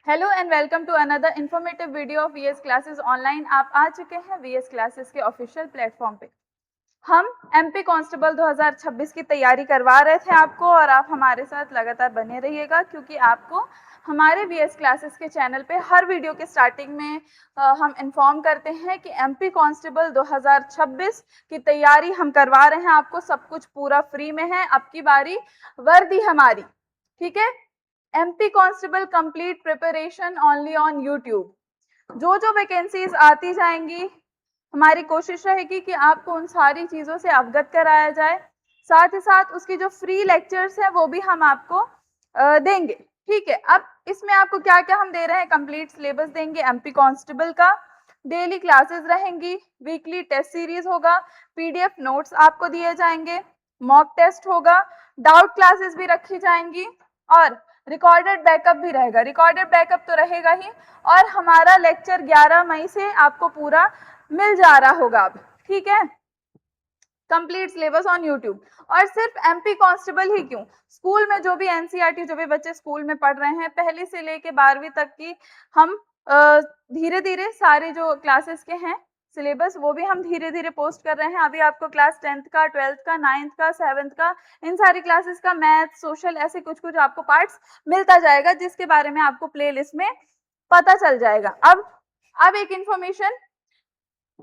Hello and welcome to another informative video of VS classes online. आप आ चुके हैं वीएस क्लासेस के ऑफिशियल प्लेटफॉर्म पे। हम एमपी कांस्टेबल 2026 की तैयारी करवा रहे थे आपको, और आप हमारे साथ लगातार बने रहिएगा क्योंकि आपको हमारे वीएस क्लासेस के चैनल पे हर वीडियो के स्टार्टिंग में हम इन्फॉर्म करते हैं कि एमपी कांस्टेबल 2026 की तैयारी हम करवा रहे हैं। आपको सब कुछ पूरा फ्री में है। अब की बारी वर्दी हमारी, ठीक है। MP constable complete preparation only on YouTube. जो जो वैकेंसीज आती जाएंगी, हमारी कोशिश रहेगी कि आपको उन सारी चीजों से अवगत कराया जाए। साथ ही साथ उसकी जो फ्री लेक्चर्स हैं वो भी हम आपको देंगे, ठीक है। अब इसमें आपको क्या क्या हम दे रहे हैं, कंप्लीट सिलेबस देंगे एमपी कांस्टेबल का, डेली क्लासेस रहेंगी, वीकली टेस्ट सीरीज होगा, पीडीएफ नोट्स आपको दिए जाएंगे, मॉक टेस्ट होगा, डाउट क्लासेस भी रखी जाएंगी, और रिकॉर्डेड बैकअप भी रहेगा। रिकॉर्डेड बैकअप तो रहेगा ही, और हमारा लेक्चर 11 मई से आपको पूरा मिल जा रहा होगा अब, ठीक है। Complete syllabus on YouTube. और सिर्फ एमपी कांस्टेबल ही क्यों, स्कूल में जो भी एनसीईआरटी जो भी बच्चे स्कूल में पढ़ रहे हैं पहली से लेके 12वीं तक की, हम धीरे धीरे सारे जो क्लासेस के हैं सिलेबस वो भी हम धीरे धीरे पोस्ट कर रहे हैं। अभी आपको क्लास 10th का, 12th का, 9th का, 7th का, इन सारी क्लासेस का मैथ, सोशल, ऐसे कुछ कुछ आपको पार्ट्स मिलता जाएगा जिसके बारे में आपको प्ले लिस्ट में पता चल जाएगा। अब एक इंफॉर्मेशन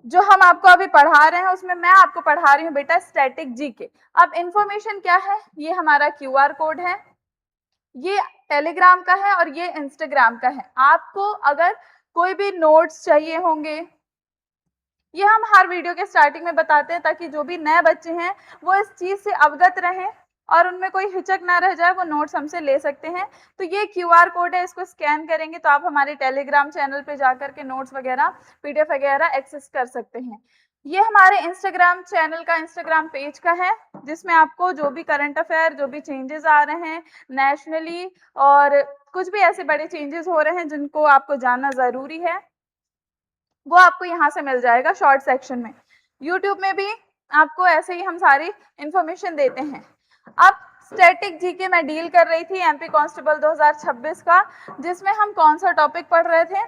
जो हम आपको अभी पढ़ा रहे हैं उसमें मैं आपको पढ़ा रही हूँ बेटा स्टैटिक जीके। अब इंफॉर्मेशन क्या है, ये हमारा क्यूआर कोड है, ये टेलीग्राम का है और ये इंस्टाग्राम का है। आपको अगर कोई भी नोट्स चाहिए होंगे, ये हम हर वीडियो के स्टार्टिंग में बताते हैं ताकि जो भी नए बच्चे हैं वो इस चीज से अवगत रहें और उनमें कोई हिचक ना रह जाए, वो नोट्स हमसे ले सकते हैं। तो ये क्यूआर कोड है, इसको स्कैन करेंगे तो आप हमारे टेलीग्राम चैनल पे जाकर के नोट्स वगैरह, पीडीएफ वगैरह एक्सेस कर सकते हैं। ये हमारे इंस्टाग्राम चैनल का, इंस्टाग्राम पेज का है, जिसमें आपको जो भी करंट अफेयर, जो भी चेंजेस आ रहे हैं नेशनली, और कुछ भी ऐसे बड़े चेंजेस हो रहे हैं जिनको आपको जानना जरूरी है, वो आपको यहाँ से मिल जाएगा शॉर्ट सेक्शन में। यूट्यूब में भी आपको ऐसे ही हम सारी इंफॉर्मेशन देते हैं। अब स्टैटिक जीके में डील कर रही थी एमपी कांस्टेबल 2026 का, जिसमें हम कौन सा टॉपिक पढ़ रहे थे,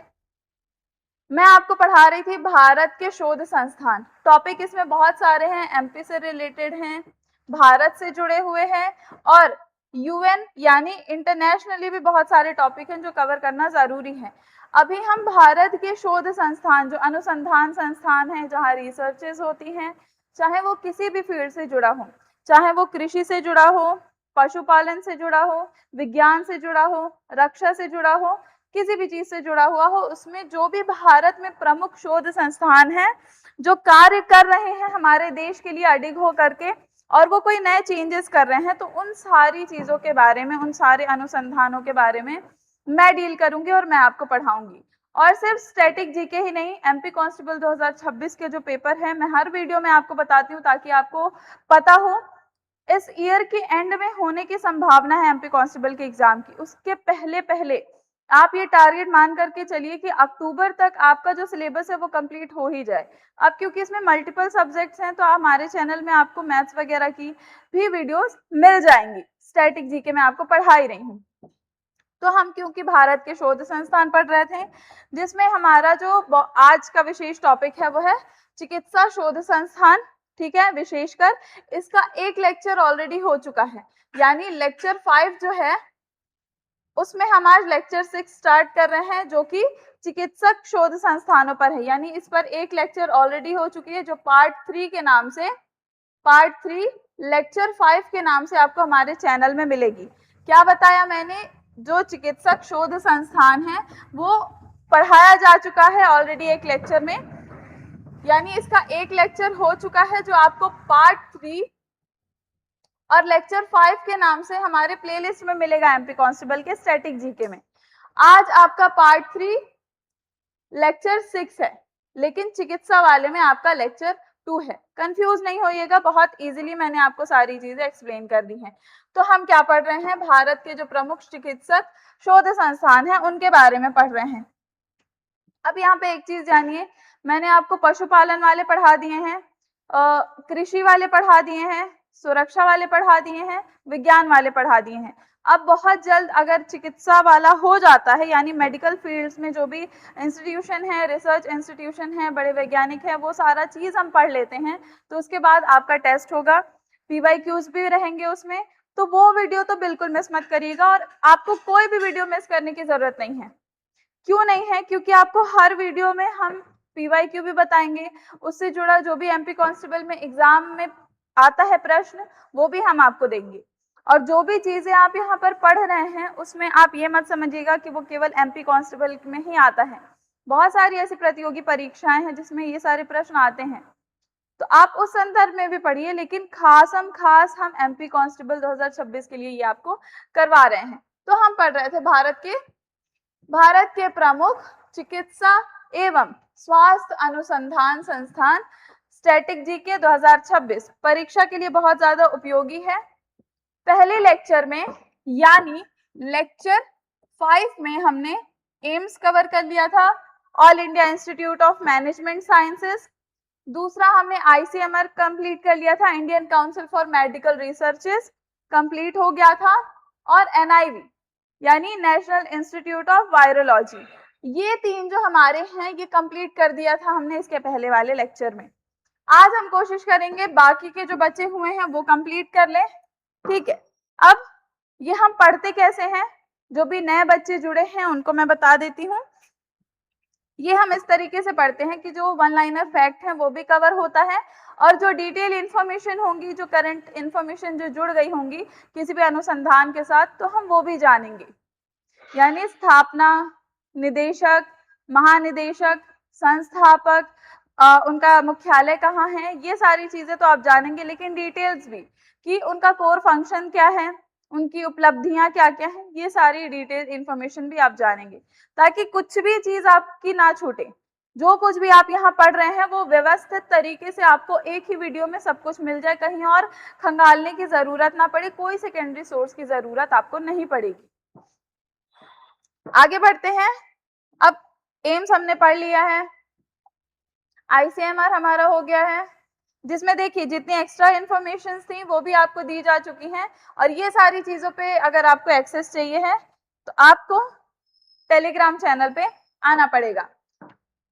मैं आपको पढ़ा रही थी भारत के शोध संस्थान। टॉपिक इसमें बहुत सारे हैं, एमपी से रिलेटेड हैं, भारत से जुड़े हुए हैं, और यूएन यानी इंटरनेशनली भी बहुत सारे टॉपिक हैं जो कवर करना जरूरी है। अभी हम भारत के शोध संस्थान, जो अनुसंधान संस्थान है जहाँ रिसर्चेस होती हैं, चाहे वो किसी भी फील्ड से जुड़ा हो, चाहे वो कृषि से जुड़ा हो, पशुपालन से जुड़ा हो, विज्ञान से जुड़ा हो, रक्षा से जुड़ा हो, किसी भी चीज से जुड़ा हुआ हो, उसमें जो भी भारत में प्रमुख शोध संस्थान हैं जो कार्य कर रहे हैं हमारे देश के लिए अडिग हो करके, और वो कोई नए चेंजेस कर रहे हैं, तो उन सारी चीजों के बारे में, उन सारे अनुसंधानों के बारे में मैं डील करूंगी और मैं आपको पढ़ाऊंगी। और सिर्फ स्टैटिक जीके ही नहीं, एमपी कांस्टेबल 2026 के जो पेपर है मैं हर वीडियो में आपको बताती हूँ ताकि आपको पता हो। इस ईयर के एंड में होने की संभावना है एमपी कांस्टेबल के एग्जाम की, उसके पहले पहले आप ये टारगेट मान करके चलिए कि अक्टूबर तक आपका जो सिलेबस है वो कंप्लीट हो ही जाए। अब क्योंकि इसमें मल्टीपल सब्जेक्ट्स हैं तो हमारे चैनल में आपको मैथ्स वगैरह की भी वीडियोस मिल जाएंगी। स्टैटिक जीके में आपको पढ़ा ही रही हूँ। तो हम क्योंकि भारत के शोध संस्थान पढ़ रहे थे, जिसमें हमारा जो आज का विशेष टॉपिक है वो है चिकित्सा शोध संस्थान, ठीक है। विशेषकर इसका एक लेक्चर ऑलरेडी हो चुका है, यानी लेक्चर 5 जो है उसमें हम आज लेक्चर 6 स्टार्ट कर रहे हैं जो कि चिकित्सक शोध संस्थानों पर है। यानी इस पर एक लेक्चर ऑलरेडी हो चुकी है जो पार्ट 3 के नाम से, पार्ट 3 लेक्चर 5 के नाम से आपको हमारे चैनल में मिलेगी। क्या बताया मैंने, जो चिकित्सक शोध संस्थान है वो पढ़ाया जा चुका है ऑलरेडी एक लेक्चर में, यानी इसका एक लेक्चर हो चुका है जो आपको पार्ट 3 और लेक्चर 5 के नाम से हमारे प्लेलिस्ट में मिलेगा एमपी कांस्टेबल के स्टैटिक जीके में। आज आपका पार्ट 3 लेक्चर 6 है, लेकिन चिकित्सा वाले में आपका लेक्चर 2 है। कंफ्यूज नहीं होइएगा, बहुत इजीली मैंने आपको सारी चीजें एक्सप्लेन कर दी हैं। तो हम क्या पढ़ रहे हैं, भारत के जो प्रमुख चिकित्सक शोध संस्थान है उनके बारे में पढ़ रहे हैं। अब यहाँ पे एक चीज जानिए, मैंने आपको पशुपालन वाले पढ़ा दिए हैं, कृषि वाले पढ़ा दिए हैं, सुरक्षा वाले पढ़ा दिए हैं, विज्ञान वाले पढ़ा दिए हैं। अब बहुत जल्द अगर चिकित्सा वाला हो जाता है, यानी मेडिकल फील्ड्स में जो भी इंस्टीट्यूशन है, रिसर्च इंस्टीट्यूशन है, बड़े वैज्ञानिक है, वो सारा चीज हम पढ़ लेते हैं, तो उसके बाद आपका टेस्ट होगा, PYQs भी रहेंगे उसमें, तो वो वीडियो तो बिल्कुल मिस मत करिएगा। और आपको कोई भी वीडियो मिस करने की जरूरत नहीं है। क्यों नहीं है? क्योंकि आपको हर वीडियो में हम PYQ भी बताएंगे, उससे जुड़ा जो भी MP कांस्टेबल में एग्जाम में आता है प्रश्न, वो भी हम आपको देंगे। और जो भी चीजें आप यहाँ पर पढ़ रहे हैं उसमें आप ये मत समझिएगा कि वो केवल MP कांस्टेबल में ही आता है। बहुत सारी ऐसी प्रतियोगी परीक्षाएं हैं जिसमें ये सारे प्रश्न आते हैं, तो आप उस संदर्भ में भी पढ़िए, लेकिन खास हम MP कांस्टेबल 2026 के लिए ये आपको करवा रहे हैं। तो हम पढ़ रहे थे भारत के प्रमुख चिकित्सा एवं स्वास्थ्य अनुसंधान संस्थान, स्टैटिक जीके 2026 परीक्षा के लिए बहुत ज्यादा उपयोगी है। पहले लेक्चर में यानी लेक्चर 5 में हमने एम्स कवर कर लिया था, all India institute of management sciences. दूसरा हमने ICMR कंप्लीट कर लिया था, Indian council for medical researches complete हो गया था। और NIV यानी नेशनल इंस्टीट्यूट ऑफ वायरोलॉजी, ये 3 जो हमारे हैं ये कंप्लीट कर दिया था हमने इसके पहले वाले लेक्चर में। आज हम कोशिश करेंगे बाकी के जो बचे हुए हैं वो कंप्लीट कर लें, ठीक है। अब ये हम पढ़ते कैसे हैं, जो भी नए बच्चे जुड़े हैं उनको मैं बता देती हूँ। ये हम इस तरीके से पढ़ते हैं कि जो वन लाइनर फैक्ट है वो भी कवर होता है, और जो डिटेल इंफॉर्मेशन होंगी, जो करंट इंफॉर्मेशन जो जुड़ गई होंगी किसी भी अनुसंधान के साथ, तो हम वो भी जानेंगे। यानी स्थापना, निदेशक, महानिदेशक, संस्थापक, उनका मुख्यालय कहाँ है, ये सारी चीजें तो आप जानेंगे, लेकिन डिटेल्स भी कि उनका कोर फंक्शन क्या है, उनकी उपलब्धियां क्या क्या हैं, ये सारी डिटेल इंफॉर्मेशन भी आप जानेंगे, ताकि कुछ भी चीज आपकी ना छूटे। जो कुछ भी आप यहाँ पढ़ रहे हैं वो व्यवस्थित तरीके से आपको एक ही वीडियो में सब कुछ मिल जाए, कहीं और खंगालने की जरूरत ना पड़े, कोई सेकेंडरी सोर्स की जरूरत आपको नहीं पड़ेगी। आगे बढ़ते हैं। अब एम्स हमने पढ़ लिया है, ICMR हमारा हो गया है, जिसमें देखिए जितनी एक्स्ट्रा इंफॉर्मेशन थी वो भी आपको दी जा चुकी हैं, और ये सारी चीजों पे अगर आपको एक्सेस चाहिए है तो आपको टेलीग्राम चैनल पे आना पड़ेगा।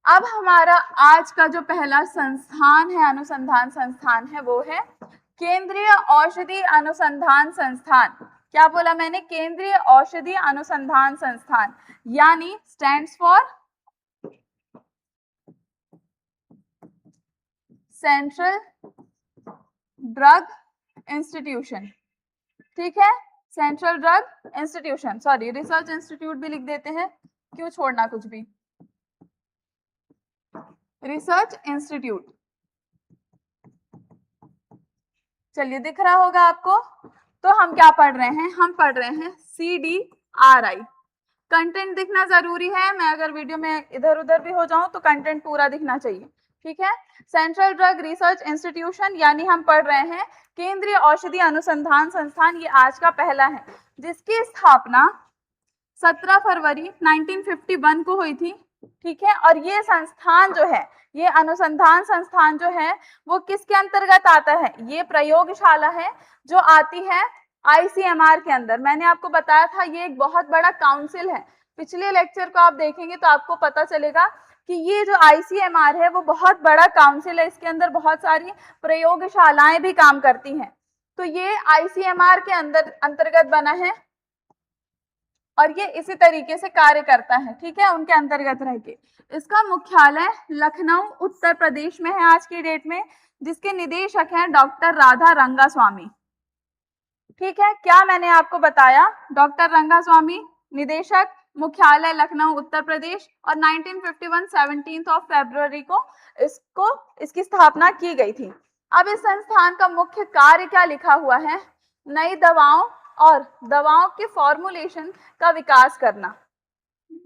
अब हमारा आज का जो पहला संस्थान है, अनुसंधान संस्थान है, वो है केंद्रीय औषधि अनुसंधान संस्थान। क्या बोला मैंने? केंद्रीय औषधि अनुसंधान संस्थान, यानी stands for central drug institution, ठीक है। Central drug institution, sorry research institute भी लिख देते हैं, क्यों छोड़ना कुछ भी, रिसर्च इंस्टीट्यूट। चलिए दिख रहा होगा आपको। तो हम क्या पढ़ रहे हैं? हम पढ़ रहे हैं CDRI। कंटेंट दिखना जरूरी है, मैं अगर वीडियो में इधर उधर भी हो जाऊं तो कंटेंट पूरा दिखना चाहिए, ठीक है। सेंट्रल ड्रग रिसर्च इंस्टीट्यूशन, यानी हम पढ़ रहे हैं केंद्रीय औषधि अनुसंधान संस्थान, ये आज का पहला है, जिसकी स्थापना 17 फरवरी 1951 को हुई थी, ठीक है। और ये संस्थान जो है, ये अनुसंधान संस्थान जो है, वो किसके अंतर्गत आता है? ये प्रयोगशाला है जो आती है ICMR के अंदर। मैंने आपको बताया था ये एक बहुत बड़ा काउंसिल है, पिछले लेक्चर को आप देखेंगे तो आपको पता चलेगा कि ये जो ICMR है वो बहुत बड़ा काउंसिल है, इसके अंदर बहुत सारी प्रयोगशालाएं भी काम करती हैं। तो ये ICMR के अंतर्गत बना है, और ये इसी तरीके से कार्य करता है, ठीक है, उनके अंतर्गत रह के। इसका मुख्यालय लखनऊ उत्तर प्रदेश में है आज की डेट में, जिसके निदेशक हैं डॉक्टर राधा रंगास्वामी, ठीक है। क्या मैंने आपको बताया? डॉक्टर रंगास्वामी निदेशक, मुख्यालय लखनऊ उत्तर प्रदेश, और 1951 17 फरवरी को इसकी स्थापना की गई थी। अब इस संस्थान का मुख्य कार्य क्या लिखा हुआ है? नई दवाओं और दवाओं के फॉर्मुलेशन का विकास करना,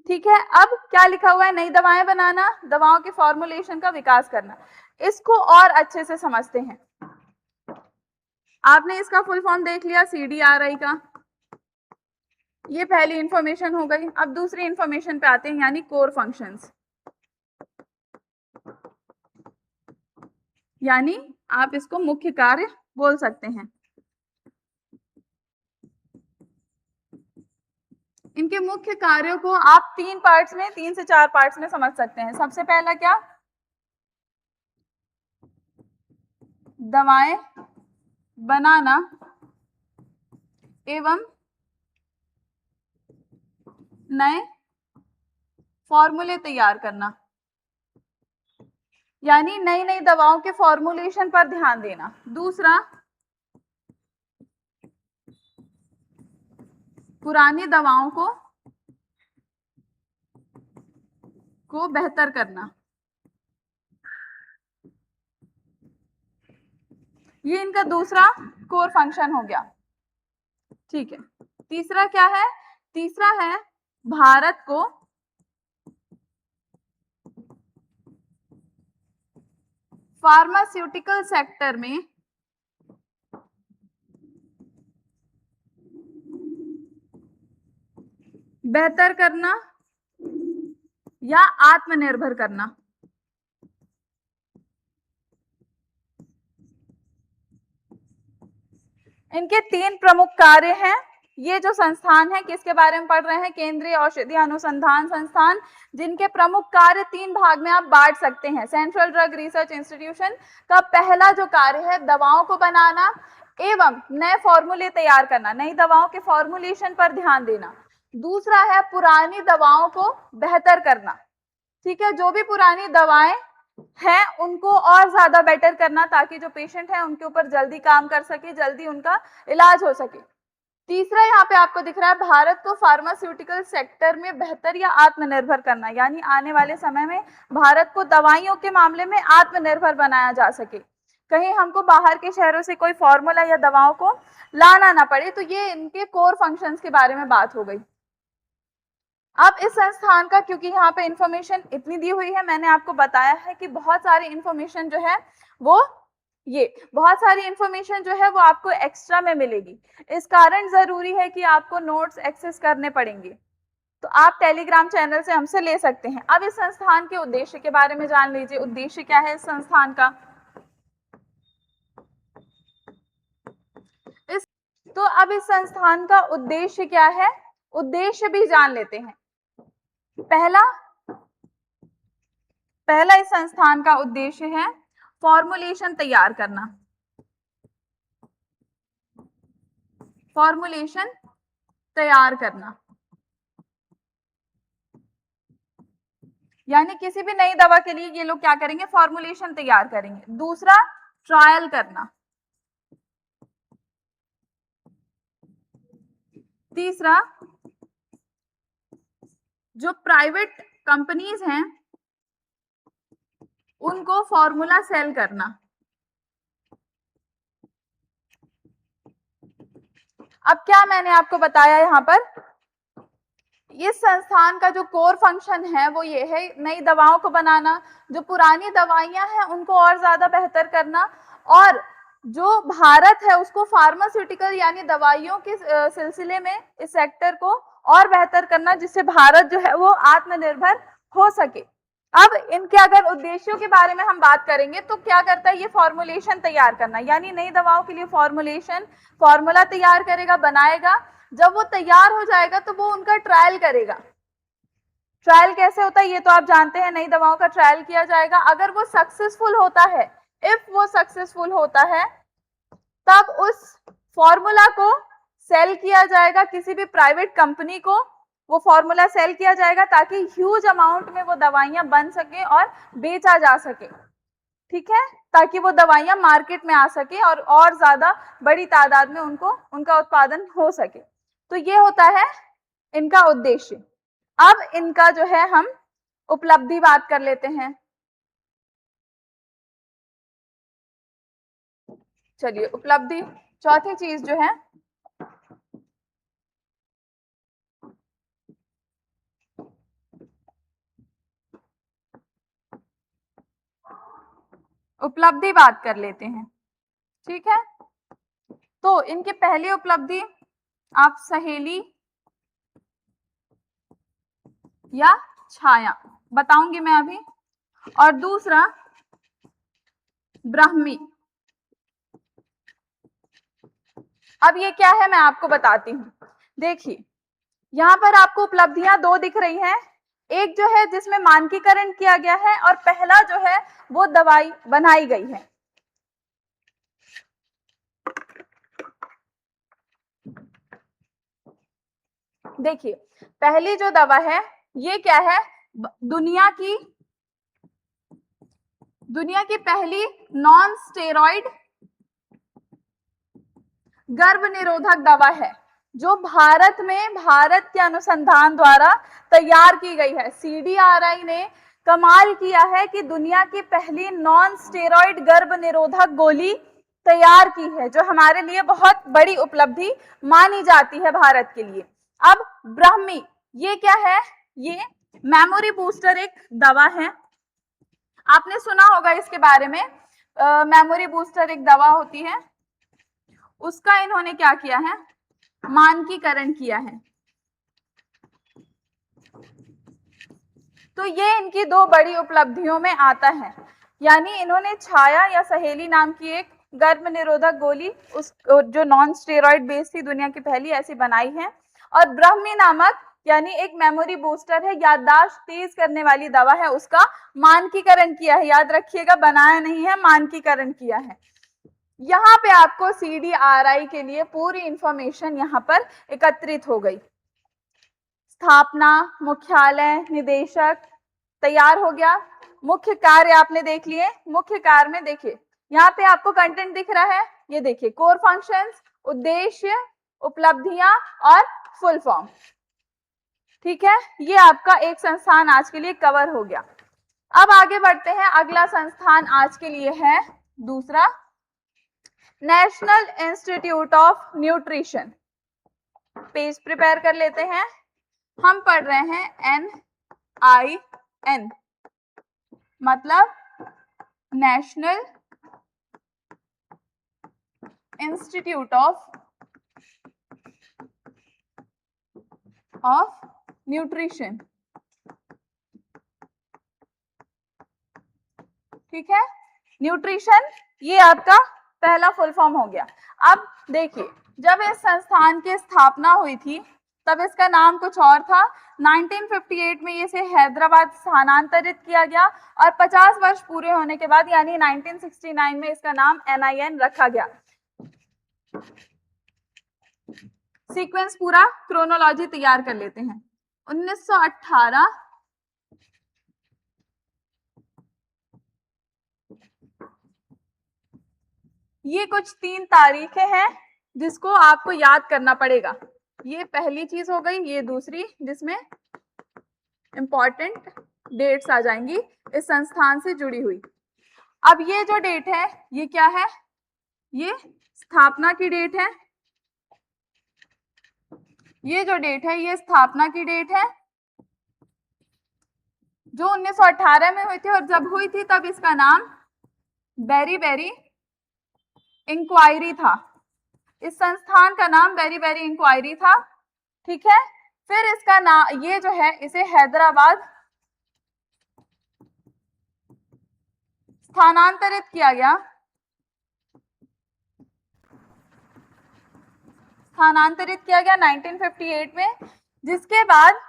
ठीक है। अब क्या लिखा हुआ है? नई दवाएं बनाना, दवाओं के फॉर्मुलेशन का विकास करना। इसको और अच्छे से समझते हैं। आपने इसका फुल फॉर्म देख लिया CDRI का, ये पहली इंफॉर्मेशन हो गई। अब दूसरी इंफॉर्मेशन पे आते हैं, यानी कोर फंक्शंस, यानी आप इसको मुख्य कार्य बोल सकते हैं। इनके मुख्य कार्यों को आप 3 से 4 पार्ट्स में समझ सकते हैं। सबसे पहला क्या, दवाएं बनाना एवं नए फॉर्मूले तैयार करना, यानी नई नई दवाओं के फॉर्मुलेशन पर ध्यान देना। दूसरा, पुरानी दवाओं को बेहतर करना, ये इनका दूसरा कोर फंक्शन हो गया। ठीक है, तीसरा क्या है, तीसरा है भारत को फार्मास्यूटिकल सेक्टर में बेहतर करना या आत्मनिर्भर करना। इनके 3 प्रमुख कार्य हैं। ये जो संस्थान है किसके बारे में पढ़ रहे हैं, केंद्रीय औषधि अनुसंधान संस्थान, जिनके प्रमुख कार्य 3 भाग में आप बांट सकते हैं। सेंट्रल ड्रग रिसर्च इंस्टीट्यूशन का पहला जो कार्य है दवाओं को बनाना एवं नए फॉर्मूले तैयार करना, नई दवाओं के फॉर्मुलेशन पर ध्यान देना। दूसरा है पुरानी दवाओं को बेहतर करना, ठीक है, जो भी पुरानी दवाएं हैं उनको और ज्यादा बेटर करना ताकि जो पेशेंट है उनके ऊपर जल्दी काम कर सके, जल्दी उनका इलाज हो सके। तीसरा यहाँ पे आपको दिख रहा है भारत को फार्मास्यूटिकल सेक्टर में बेहतर या आत्मनिर्भर करना, यानी आने वाले समय में भारत को दवाइयों के मामले में आत्मनिर्भर बनाया जा सके, कहीं हमको बाहर के शहरों से कोई फॉर्मूला या दवाओं को लाना ना पड़े। तो ये इनके कोर फंक्शंस के बारे में बात हो गई। अब इस संस्थान का, क्योंकि यहाँ पे इंफॉर्मेशन इतनी दी हुई है, मैंने आपको बताया है कि बहुत सारी इंफॉर्मेशन जो है वो बहुत सारी इंफॉर्मेशन जो है वो आपको एक्स्ट्रा में मिलेगी। इस कारण जरूरी है कि आपको नोट्स एक्सेस करने पड़ेंगे, तो आप टेलीग्राम चैनल से हमसे ले सकते हैं। अब इस संस्थान के उद्देश्य के बारे में जान लीजिए। उद्देश्य क्या है इस संस्थान का, तो अब इस संस्थान का उद्देश्य क्या है, उद्देश्य भी जान लेते हैं। पहला इस संस्थान का उद्देश्य है फॉर्मुलेशन तैयार करना, फॉर्मुलेशन तैयार करना, यानी किसी भी नई दवा के लिए ये लोग क्या करेंगे, फॉर्मुलेशन तैयार करेंगे। दूसरा, ट्रायल करना। तीसरा, जो प्राइवेट कंपनीज हैं उनको फॉर्मूला सेल करना। अब क्या मैंने आपको बताया यहाँ पर, इस संस्थान का जो कोर फंक्शन है वो ये है, नई दवाओं को बनाना, जो पुरानी दवाइयां हैं उनको और ज्यादा बेहतर करना, और जो भारत है उसको फार्मास्यूटिकल यानी दवाइयों के सिलसिले में इस सेक्टर को और बेहतर करना, जिससे भारत जो है वो आत्मनिर्भर हो सके। अब इनके अगर उद्देश्यों के बारे में हम बात करेंगे तो क्या करता है, ये फॉर्मुलेशन तैयार करना, यानी नई दवाओं के लिए फॉर्मुलेशन, फॉर्मूला तैयार करेगा, बनाएगा। जब वो तैयार हो जाएगा तो वो उनका ट्रायल करेगा। ट्रायल कैसे होता है ये तो आप जानते हैं, नई दवाओं का ट्रायल किया जाएगा। अगर वो सक्सेसफुल होता है, इफ वो सक्सेसफुल होता है, तब उस फॉर्मूला को सेल किया जाएगा किसी भी प्राइवेट कंपनी को। वो फॉर्मूला सेल किया जाएगा ताकि ह्यूज अमाउंट में वो दवाइयां बन सके और बेचा जा सके, ठीक है, ताकि वो दवाइयां मार्केट में आ सके और ज्यादा बड़ी तादाद में उनका उत्पादन हो सके। तो ये होता है इनका उद्देश्य। अब इनका जो है हम उपलब्धि बात कर लेते हैं। चलिए, उपलब्धि चौथी चीज जो है, उपलब्धि बात कर लेते हैं, ठीक है। तो इनकी पहली उपलब्धि आप सहेली या छाया बताऊंगी मैं अभी, और दूसरा ब्राह्मी। अब ये क्या है मैं आपको बताती हूँ। देखिए, यहाँ पर आपको उपलब्धियां दो दिख रही हैं, एक जो है जिसमें मानकीकरण किया गया है और पहला जो है वो दवाई बनाई गई है। देखिए पहली जो दवा है ये क्या है, दुनिया की पहली नॉन स्टेरॉइड गर्भ निरोधक दवा है, जो भारत के अनुसंधान द्वारा तैयार की गई है। CDRI ने कमाल किया है कि दुनिया की पहली नॉन स्टेरॉइड गर्भ निरोधक गोली तैयार की है, जो हमारे लिए बहुत बड़ी उपलब्धि मानी जाती है भारत के लिए। अब ब्राह्मी, ये क्या है, ये मेमोरी बूस्टर एक दवा है, आपने सुना होगा इसके बारे में। मेमोरी बूस्टर एक दवा होती है, उसका इन्होंने क्या किया है, मानकीकरण किया है। तो ये इनकी दो बड़ी उपलब्धियों में आता है, यानी इन्होंने छाया या सहेली नाम की एक गर्भ निरोधक गोली, उस जो नॉन स्टेरॉइड बेस्ड थी, दुनिया की पहली ऐसी बनाई है। और ब्राह्मी नामक यानी एक मेमोरी बूस्टर है, याददाश्त तेज करने वाली दवा है, उसका मानकीकरण किया है। याद रखिएगा, बनाया नहीं है, मानकीकरण किया है। यहाँ पे आपको CDRI के लिए पूरी इंफॉर्मेशन यहाँ पर एकत्रित हो गई। स्थापना, मुख्यालय, निदेशक तैयार हो गया। मुख्य कार्य आपने देख लिए। मुख्य कार्य में देखिए यहाँ पे आपको कंटेंट दिख रहा है, ये देखिए कोर फंक्शंस, उद्देश्य, उपलब्धियां और फुल फॉर्म। ठीक है, ये आपका एक संस्थान आज के लिए कवर हो गया। अब आगे बढ़ते हैं, अगला संस्थान आज के लिए है दूसरा, national institute of nutrition. Page prepare कर लेते हैं। हम पढ़ रहे हैं NIN, मतलब नेशनल इंस्टीट्यूट ऑफ न्यूट्रिशन। ठीक है, न्यूट्रिशन ये आपका पहला फुल फॉर्म हो गया। अब देखिए, जब इस संस्थान की स्थापना हुई थी तब इसका नाम कुछ और था। 1958 में इसे हैदराबाद स्थानांतरित किया गया और 50 वर्ष पूरे होने के बाद यानी 1969 में इसका नाम NIN रखा गया। सीक्वेंस पूरा क्रोनोलॉजी तैयार कर लेते हैं। 1918 ये कुछ 3 तारीखें हैं जिसको आपको याद करना पड़ेगा। ये पहली चीज हो गई, ये दूसरी जिसमें इंपॉर्टेंट डेट्स आ जाएंगी इस संस्थान से जुड़ी हुई। अब ये जो डेट है ये क्या है, ये स्थापना की डेट है। ये जो डेट है ये स्थापना की डेट है, जो 1918 में हुई थी, और जब हुई थी तब इसका नाम बेरी इंक्वायरी था। इस संस्थान का नाम बेरी इंक्वायरी था। ठीक है, फिर इसका नाम ये जो है इसे हैदराबाद स्थानांतरित किया गया। स्थानांतरित किया गया 1958 में, जिसके बाद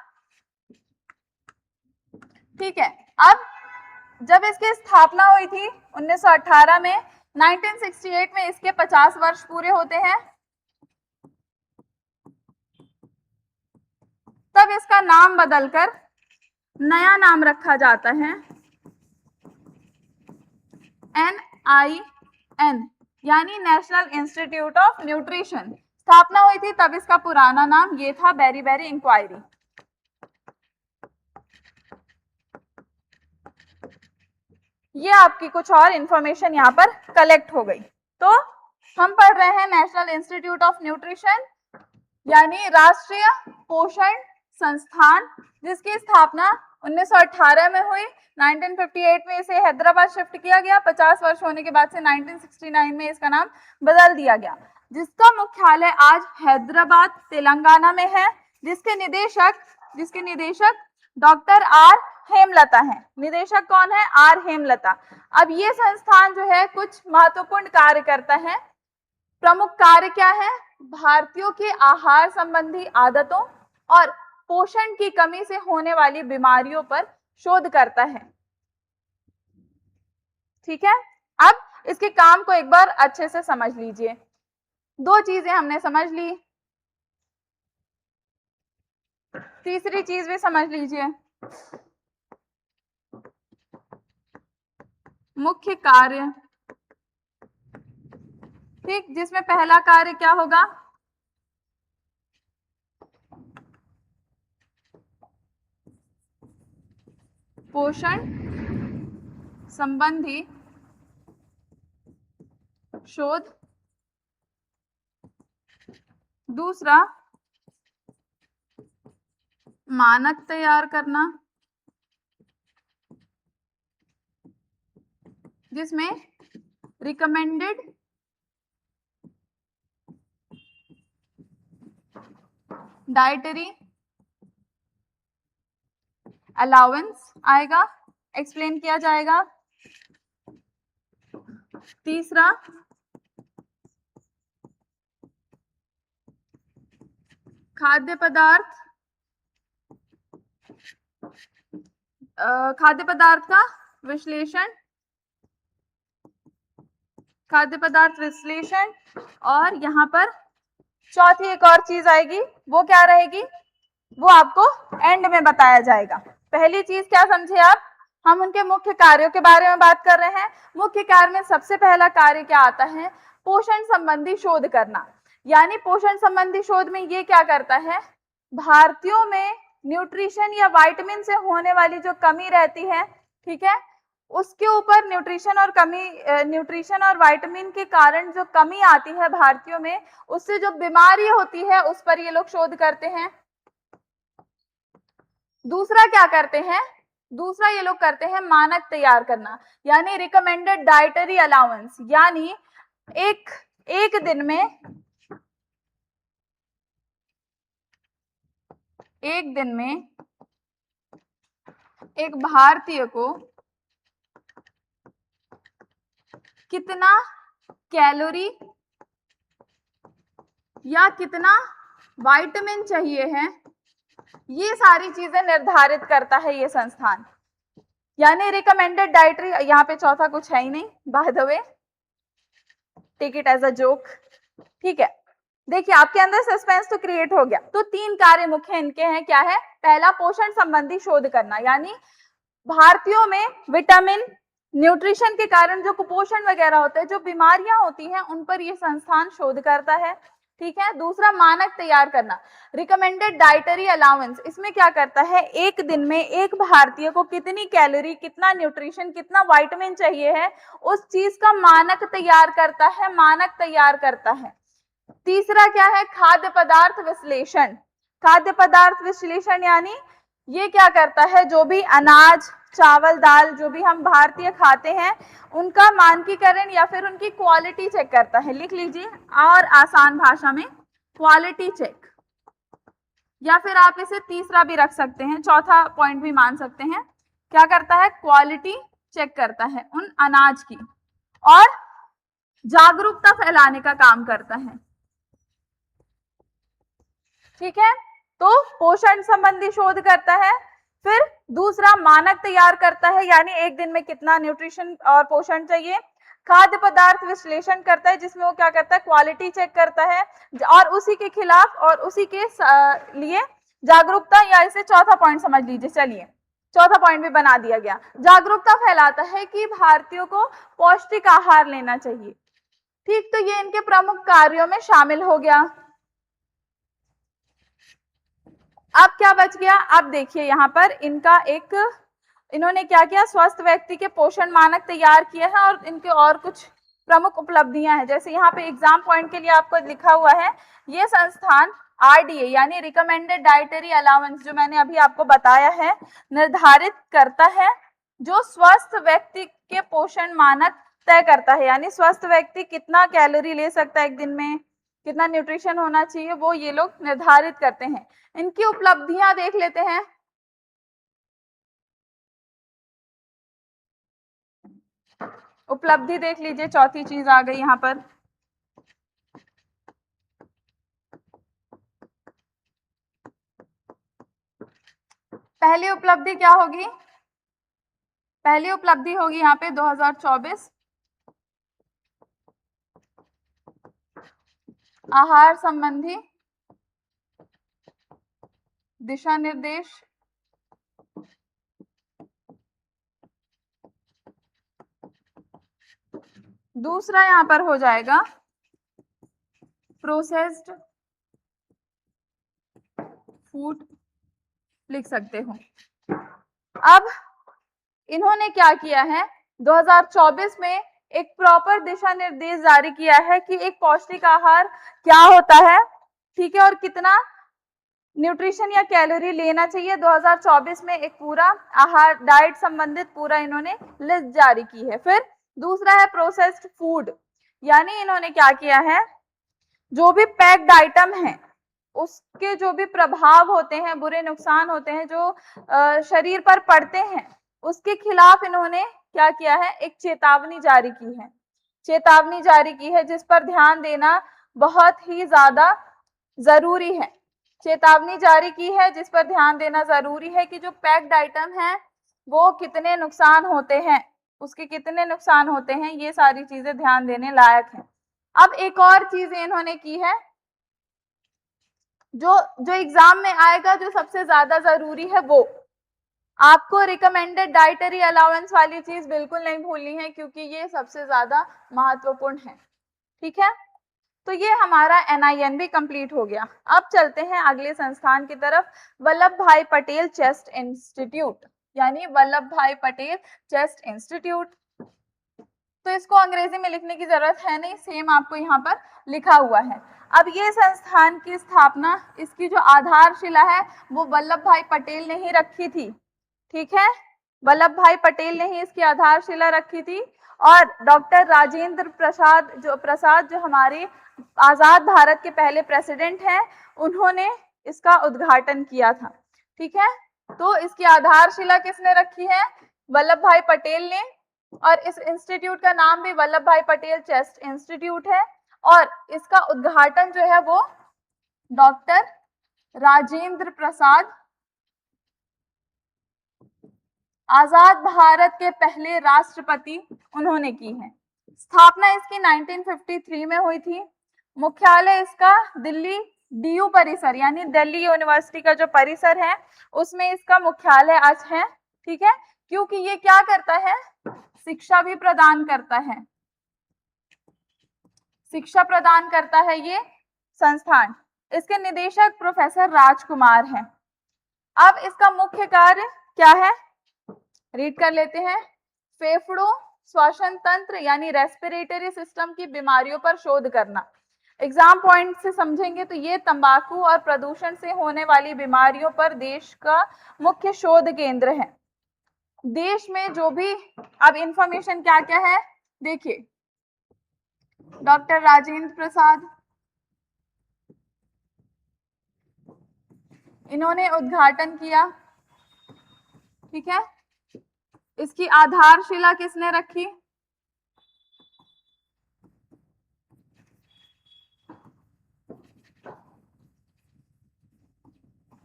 ठीक है, अब जब इसकी स्थापना हुई थी 1918 में, 1968 में इसके 50 वर्ष पूरे होते हैं, तब इसका नाम बदलकर नया नाम रखा जाता है NIN, यानी नेशनल इंस्टीट्यूट ऑफ न्यूट्रिशन। स्थापना हुई थी तब इसका पुराना नाम ये था, बेरी इंक्वायरी। ये आपकी कुछ और इंफॉर्मेशन यहाँ पर कलेक्ट हो गई। तो हम पढ़ रहे हैं नेशनल इंस्टीट्यूट ऑफ न्यूट्रिशन, यानी राष्ट्रीय पोषण संस्थान, जिसकी स्थापना 1918 में हुई। 1958 में इसे हैदराबाद शिफ्ट किया गया। 50 वर्ष होने के बाद से 1969 में इसका नाम बदल दिया गया, जिसका मुख्यालय आज हैदराबाद तेलंगाना में है, जिसके निदेशक डॉक्टर R हेमलता है। निदेशक कौन है? R हेमलता। अब ये संस्थान जो है कुछ महत्वपूर्ण कार्य करता है। प्रमुख कार्य क्या है? भारतीयों की आहार संबंधी आदतों, और पोषण की कमी से होने वाली बीमारियों पर शोध करता है। ठीक है, अब इसके काम को एक बार अच्छे से समझ लीजिए। दो चीजें हमने समझ ली, तीसरी चीज भी समझ लीजिए। मुख्य कार्य, ठीक, जिसमें पहला कार्य क्या होगा? पोषण संबंधी शोध। दूसरा मानक तैयार करना, जिसमें रिकमेंडेड डाइटरी अलाउंस आएगा, एक्सप्लेन किया जाएगा। तीसरा खाद्य पदार्थ का विश्लेषण, खाद्य पदार्थ विश्लेषण। और यहाँ पर चौथी एक और चीज आएगी, वो क्या रहेगी? वो आपको एंड में बताया जाएगा। पहली चीज क्या समझे आप? हम उनके मुख्य कार्यों के बारे में बात कर रहे हैं। मुख्य कार्य में सबसे पहला कार्य क्या आता है? पोषण संबंधी शोध करना। यानी पोषण संबंधी शोध में ये क्या करता है? भारतीयों में न्यूट्रिशन या विटामिन से होने वाली जो कमी रहती है, ठीक है, उसके ऊपर न्यूट्रिशन और विटामिन के कारण जो कमी आती है भारतीयों में, उससे जो बीमारी होती है उस पर ये लोग शोध करते हैं। दूसरा क्या करते हैं? दूसरा ये लोग करते हैं मानक तैयार करना, यानी रिकमेंडेड डाइटरी अलाउंस। यानी एक दिन में एक भारतीय को कितना कैलोरी या कितना विटामिन चाहिए है, ये सारी चीजें निर्धारित करता है ये संस्थान। यानी रिकमेंडेड डाइटरी, यहाँ पे चौथा कुछ है ही नहीं, by the way, take it as a joke. ठीक है, देखिए आपके अंदर सस्पेंस तो क्रिएट हो गया। तो तीन कार्य मुख्य इनके हैं, क्या है? पहला पोषण संबंधी शोध करना, यानी भारतीयों में विटामिन न्यूट्रिशन के कारण जो कुपोषण वगैरह होते हैं, जो बीमारियां होती हैं, उन पर ये संस्थान शोध करता है। ठीक है, दूसरा मानक तैयार करना, रिकमेंडेड डाइटरी अलाउंस। इसमें क्या करता है? एक दिन में एक भारतीय को कितनी कैलोरी, कितना न्यूट्रिशन, कितना विटामिन चाहिए है, उस चीज का मानक तैयार करता है, मानक तैयार करता है। तीसरा क्या है? खाद्य पदार्थ विश्लेषण। खाद्य पदार्थ विश्लेषण यानी ये क्या करता है? जो भी अनाज, चावल, दाल जो भी हम भारतीय खाते हैं, उनका मानकीकरण या फिर उनकी क्वालिटी चेक करता है। लिख लीजिए, और आसान भाषा में क्वालिटी चेक, या फिर आप इसे तीसरा भी रख सकते हैं, चौथा पॉइंट भी मान सकते हैं। क्या करता है? क्वालिटी चेक करता है उन अनाज की, और जागरूकता फैलाने का काम करता है। ठीक है, तो पोषण संबंधी शोध करता है, फिर दूसरा मानक तैयार करता है, यानी एक दिन में कितना न्यूट्रिशन और पोषण चाहिए। खाद्य पदार्थ विश्लेषण करता है, जिसमें वो क्या करता है? क्वालिटी चेक करता है, और उसी के खिलाफ और उसी के लिए जागरूकता, या इसे चौथा पॉइंट समझ लीजिए। चलिए, चौथा पॉइंट भी बना दिया गया। जागरूकता फैलाता है कि भारतीयों को पौष्टिक आहार लेना चाहिए। ठीक, तो ये इनके प्रमुख कार्यों में शामिल हो गया। अब क्या बच गया? अब देखिए यहाँ पर इन्होंने क्या किया? स्वस्थ व्यक्ति के पोषण मानक तैयार किए हैं, और इनके और कुछ प्रमुख उपलब्धियां हैं। जैसे यहाँ पे एग्जाम पॉइंट के लिए आपको लिखा हुआ है, ये संस्थान RDA यानी रिकमेंडेड डाइटरी अलाउंस, जो मैंने अभी आपको बताया है, निर्धारित करता है, जो स्वस्थ व्यक्ति के पोषण मानक तय करता है। यानी स्वस्थ व्यक्ति कितना कैलोरी ले सकता है एक दिन में, कितना न्यूट्रिशन होना चाहिए, वो ये लोग निर्धारित करते हैं। इनकी उपलब्धियां देख लेते हैं। उपलब्धि देख लीजिए, चौथी चीज आ गई यहाँ पर। पहली उपलब्धि क्या होगी? पहली उपलब्धि होगी यहाँ पे 2024 आहार संबंधी दिशा निर्देश दूसरा यहाँ पर हो जाएगा प्रोसेस्ड फूड, लिख सकते हो। अब इन्होंने क्या किया है, 2024 में एक प्रॉपर दिशा निर्देश जारी किया है कि एक पौष्टिक आहार क्या होता है, ठीक है, और कितना न्यूट्रिशन या कैलोरी लेना चाहिए। 2024 में एक पूरा आहार डाइट संबंधित पूरा इन्होंने लिस्ट जारी की है। फिर दूसरा है प्रोसेस्ड फूड, यानी इन्होंने क्या किया है, जो भी पैक्ड आइटम है उसके जो भी प्रभाव होते हैं, बुरे नुकसान होते हैं जो शरीर पर पड़ते हैं, उसके खिलाफ इन्होंने क्या किया है, एक चेतावनी जारी की है। चेतावनी जारी की है जिस पर ध्यान देना बहुत ही ज्यादा जरूरी है। चेतावनी जारी की है जिस पर ध्यान देना जरूरी है कि जो पैक्ड आइटम है वो कितने नुकसान होते हैं, उसके कितने नुकसान होते हैं, ये सारी चीजें ध्यान देने लायक है। अब एक और चीज इन्होंने की है जो जो एग्जाम में आएगा, जो सबसे ज्यादा जरूरी है, वो आपको रिकमेंडेड डाइटरी अलाउंस वाली चीज बिल्कुल नहीं भूलनी है क्योंकि ये सबसे ज्यादा महत्वपूर्ण है। ठीक है, तो ये हमारा NIN भी कंप्लीट हो गया। अब चलते हैं अगले संस्थान की तरफ, वल्लभ भाई पटेल चेस्ट इंस्टीट्यूट, यानी वल्लभ भाई पटेल चेस्ट इंस्टीट्यूट। तो इसको अंग्रेजी में लिखने की जरूरत है नहीं, सेम आपको यहाँ पर लिखा हुआ है। अब ये संस्थान की स्थापना, इसकी जो आधारशिला है वो वल्लभ भाई पटेल ने ही रखी थी। ठीक है, वल्लभ भाई पटेल ने ही इसकी आधारशिला रखी थी और डॉक्टर राजेंद्र प्रसाद जो हमारे आजाद भारत के पहले प्रेसिडेंट हैं, उन्होंने इसका उद्घाटन किया था। ठीक है, तो इसकी आधारशिला किसने रखी है, वल्लभ भाई पटेल ने, और इस इंस्टीट्यूट का नाम भी वल्लभ भाई पटेल चेस्ट इंस्टीट्यूट है और इसका उद्घाटन जो है वो डॉक्टर राजेंद्र प्रसाद, आजाद भारत के पहले राष्ट्रपति, उन्होंने की है। स्थापना इसकी 1953 में हुई थी। मुख्यालय इसका दिल्ली DU परिसर, यानी दिल्ली यूनिवर्सिटी का जो परिसर है उसमें इसका मुख्यालय आज है। ठीक है, क्योंकि ये क्या करता है, शिक्षा भी प्रदान करता है, शिक्षा प्रदान करता है ये संस्थान। इसके निदेशक प्रोफेसर राजकुमार हैं। अब इसका मुख्य कार्य क्या है, रीड कर लेते हैं। फेफड़ों, श्वसन तंत्र यानी रेस्पिरेटरी सिस्टम की बीमारियों पर शोध करना। एग्जाम पॉइंट से समझेंगे तो ये तंबाकू और प्रदूषण से होने वाली बीमारियों पर देश का मुख्य शोध केंद्र है। देश में जो भी अब इंफॉर्मेशन क्या क्या है देखिए, डॉक्टर राजेंद्र प्रसाद, इन्होंने उद्घाटन किया। ठीक है, इसकी आधारशिला किसने रखी,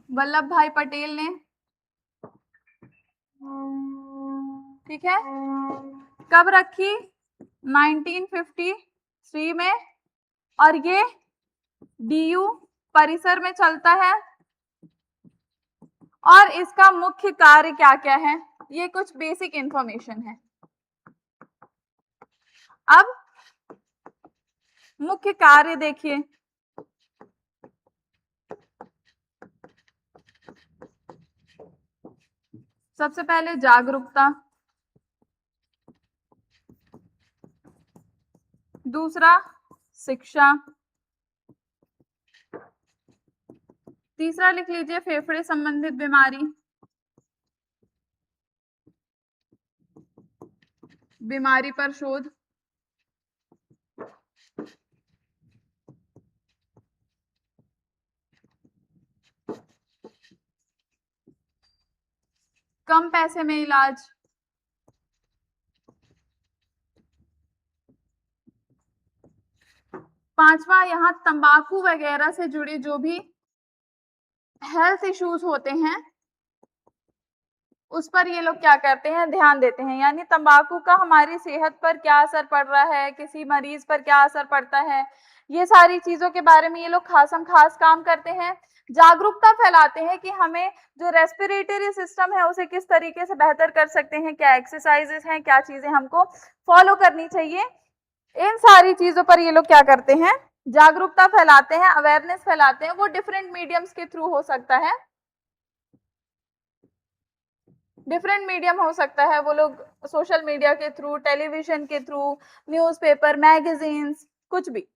वल्लभ भाई पटेल ने। ठीक है, कब रखी, 1953 में, और ये DU परिसर में चलता है। और इसका मुख्य कार्य क्या क्या है, ये कुछ बेसिक इंफॉर्मेशन है। अब मुख्य कार्य देखिए, सबसे पहले जागरूकता, दूसरा शिक्षा, तीसरा लिख लीजिए फेफड़े संबंधित बीमारी, बीमारी पर शोध, कम पैसे में इलाज, पांचवा यहाँ तंबाकू वगैरह से जुड़े जो भी हेल्थ इश्यूज होते हैं उस पर ये लोग क्या करते हैं, ध्यान देते हैं। यानी तंबाकू का हमारी सेहत पर क्या असर पड़ रहा है, किसी मरीज पर क्या असर पड़ता है, ये सारी चीजों के बारे में ये लोग खासम खास काम करते हैं। जागरूकता फैलाते हैं कि हमें जो रेस्पिरेटरी सिस्टम है उसे किस तरीके से बेहतर कर सकते हैं, क्या एक्सरसाइजेस हैं, क्या चीजें हमको फॉलो करनी चाहिए। इन सारी चीजों पर ये लोग क्या करते हैं, जागरूकता फैलाते हैं, अवेयरनेस फैलाते हैं। वो डिफरेंट मीडियम्स के थ्रू हो सकता है, डिफरेंट मीडियम हो सकता है, वो लोग सोशल मीडिया के थ्रू, टेलीविजन के थ्रू, न्यूज़पेपर, मैगजीन्स, कुछ भी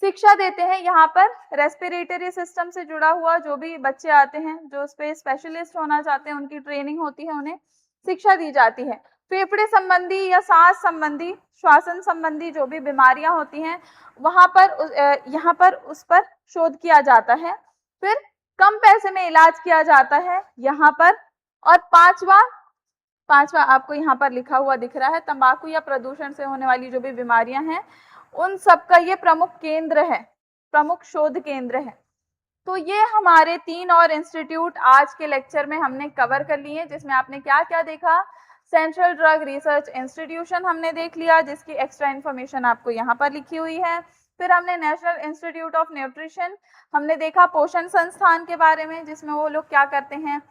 शिक्षा देते हैं। यहाँ पर रेस्पिरेटरी सिस्टम से जुड़ा हुआ जो भी बच्चे आते हैं, जो उस पे स्पेशलिस्ट होना चाहते हैं, उनकी ट्रेनिंग होती है, उन्हें शिक्षा दी जाती है। फेफड़े संबंधी या सांस संबंधी, श्वसन संबंधी जो भी बीमारियां होती हैं, वहां पर यहाँ पर उस पर शोध किया जाता है। फिर कम पैसे में इलाज किया जाता है यहाँ पर। और पांचवा आपको यहाँ पर लिखा हुआ दिख रहा है, तंबाकू या प्रदूषण से होने वाली जो भी बीमारियां हैं उन सबका ये प्रमुख केंद्र है, प्रमुख शोध केंद्र है। तो ये हमारे 3 और इंस्टीट्यूट आज के लेक्चर में हमने कवर कर लिए, जिसमें आपने क्या क्या देखा। सेंट्रल ड्रग रिसर्च इंस्टीट्यूशन हमने देख लिया, जिसकी एक्स्ट्रा इन्फॉर्मेशन आपको यहाँ पर लिखी हुई है। फिर हमने नेशनल इंस्टीट्यूट ऑफ न्यूट्रिशन हमने देखा, पोषण संस्थान के बारे में, जिसमें वो लोग क्या करते हैं,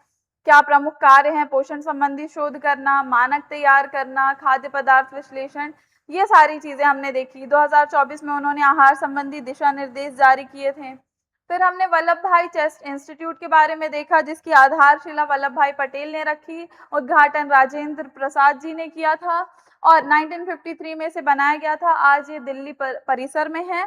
क्या प्रमुख कार्य हैं, पोषण संबंधी शोध करना, मानक तैयार करना, खाद्य पदार्थ विश्लेषण, ये सारी चीजें हमने देखी। 2024 में उन्होंने आहार संबंधी दिशा निर्देश जारी किए थे। फिर हमने वल्लभ भाई चेस्ट इंस्टीट्यूट के बारे में देखा, जिसकी आधारशिला वल्लभ भाई पटेल ने रखी, उद्घाटन राजेंद्र प्रसाद जी ने किया था और 1953 में से बनाया गया था। आज ये दिल्ली परिसर में है।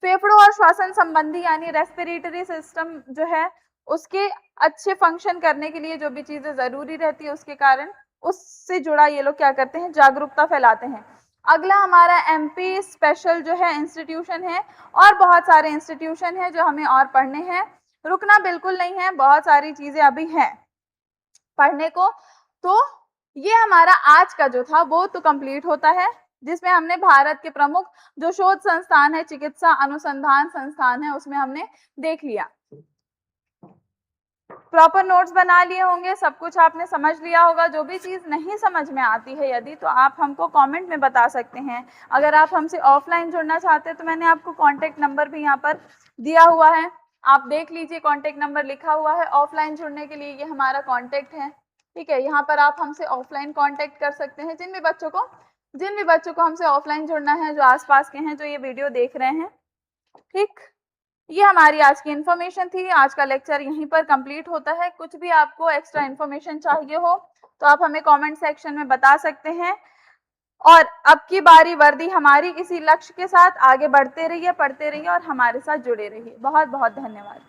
फेफड़ों और श्वसन संबंधी यानी रेस्पिरेटरी सिस्टम जो है उसके अच्छे फंक्शन करने के लिए जो भी चीजें जरूरी रहती है, उसके कारण उससे जुड़ा ये लोग क्या करते हैं, जागरूकता फैलाते हैं। अगला हमारा एमपी स्पेशल जो है इंस्टीट्यूशन है, और बहुत सारे इंस्टीट्यूशन है जो हमें और पढ़ने हैं। रुकना बिल्कुल नहीं है, बहुत सारी चीजें अभी हैं पढ़ने को। तो ये हमारा आज का जो था वो तो कंप्लीट होता है, जिसमें हमने भारत के प्रमुख जो शोध संस्थान है, चिकित्सा अनुसंधान संस्थान है, उसमें हमने देख लिया। प्रॉपर नोट्स बना लिए होंगे, सब कुछ आपने समझ लिया होगा। जो भी चीज नहीं समझ में आती है यदि, तो आप हमको कमेंट में बता सकते हैं। अगर आप हमसे ऑफलाइन जुड़ना चाहते हैं तो मैंने आपको कांटेक्ट नंबर भी यहाँ पर दिया हुआ है, आप देख लीजिए, कांटेक्ट नंबर लिखा हुआ है। ऑफलाइन जुड़ने के लिए ये हमारा कांटेक्ट है, ठीक है। यहाँ पर आप हमसे ऑफलाइन कांटेक्ट कर सकते हैं, जिन भी बच्चों को हमसे ऑफलाइन जुड़ना है, जो आसपास के हैं, जो ये वीडियो देख रहे हैं, ठीक। ये हमारी आज की इन्फॉर्मेशन थी। आज का लेक्चर यहीं पर कंप्लीट होता है। कुछ भी आपको एक्स्ट्रा इन्फॉर्मेशन चाहिए हो तो आप हमें कमेंट सेक्शन में बता सकते हैं। और अब की बारी वर्दी हमारी इसी लक्ष्य के साथ आगे बढ़ते रहिए, पढ़ते रहिए और हमारे साथ जुड़े रहिए। बहुत बहुत धन्यवाद।